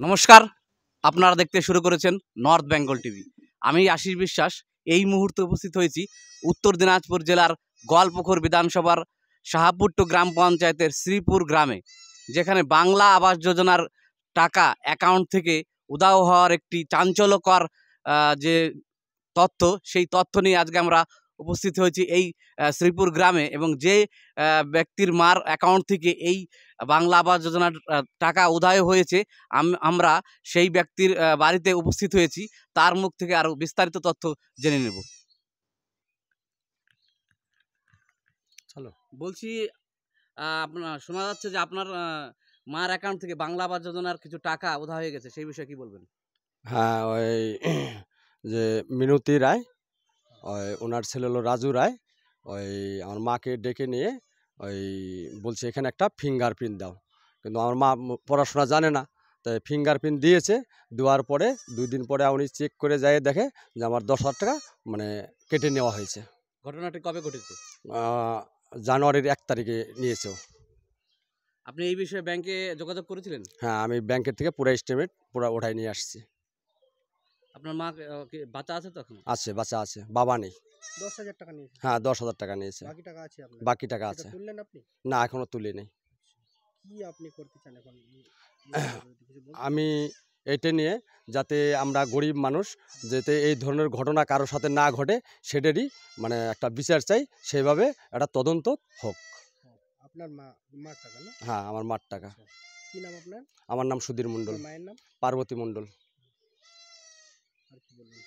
নমস্কার, আপনারা দেখতে শুরু করেছেন নর্থ বেঙ্গল টিভি। আমি আশিস বিশ্বাস এই মুহূর্তে উপস্থিত হয়েছি উত্তর দিনাজপুর জেলার গোয়ালপুকুর বিধানসভার শাহাপুট্টু গ্রাম পঞ্চায়েতের শ্রীপুর গ্রামে, যেখানে বাংলা আবাস যোজনার টাকা অ্যাকাউন্ট থেকে উধাও হওয়ার একটি চাঞ্চল্যকর যে তথ্য, সেই তথ্য নিয়ে আজকে আমরা উপস্থিত হয়েছি এই শ্রীপুর গ্রামে। এবং যে ব্যক্তির মার অ্যাকাউন্ট থেকে এই বাংলা আবাস যোজনার টাকা উধাও হয়েছে, আমরা সেই ব্যক্তির বাড়িতে উপস্থিত হয়েছি। তার মুখ থেকে আরও বিস্তারিত তথ্য জেনে নেব। চলো, বলছি আপনার শোনা যাচ্ছে যে আপনার মার অ্যাকাউন্ট থেকে বাংলা আবাস যোজনার কিছু টাকা উধাও হয়ে গেছে, সেই বিষয়ে কি বলবেন? হ্যাঁ, ওই যে মিনতি রায়, ওই ওনার ছেলে হলো রাজু রায়, ওই আমার মাকে ডেকে নিয়ে ওই বলছে এখানে একটা ফিঙ্গারপ্রিন্ট দাও। কিন্তু আমার মা পড়াশোনা জানে না, তাই ফিঙ্গারপ্রিন্ট দিয়েছে। দেওয়ার পরে 2 দিন পরে উনি চেক করে যায়, দেখে যে আমার 10,000 টাকা মানে কেটে নেওয়া হয়েছে। ঘটনাটি কবে ঘটেছে? জানুয়ারির 1 তারিখে নিয়েছে। আপনি এই বিষয়ে ব্যাংকে যোগাযোগ করেছিলেন? হ্যাঁ, আমি ব্যাংকের থেকে পুরো স্টেটমেন্ট পুরো ওঠাই নিয়ে আসছি। আপনার মা বাচ্চা আছে তো এখন? আছে, বাচ্চা আছে, বাবা নেই। 10,000 টাকা নিয়েছে। হ্যাঁ, 10,000 টাকা নিয়েছে। বাকি টাকা আছে আপনার? বাকি টাকা আছে। সেটা তুললেন আপনি? না, এখনো তুলি নেই। কি আপনি করতে চান এখন? আমি এটা নিয়ে যাতে আমরা গরিব মানুষ, যাতে এই ধরনের ঘটনা কারোর সাথে না ঘটে, সেটারই মানে একটা বিচার চাই, সেইভাবে একটা তদন্ত হোক। আপনার মার টাকা না? হ্যাঁ, আমার মার টাকা। কি নাম আপনার? আমার নাম সুধীর মণ্ডল। মায়ের নাম? পার্বতী মণ্ডল। আর কি বলবেন?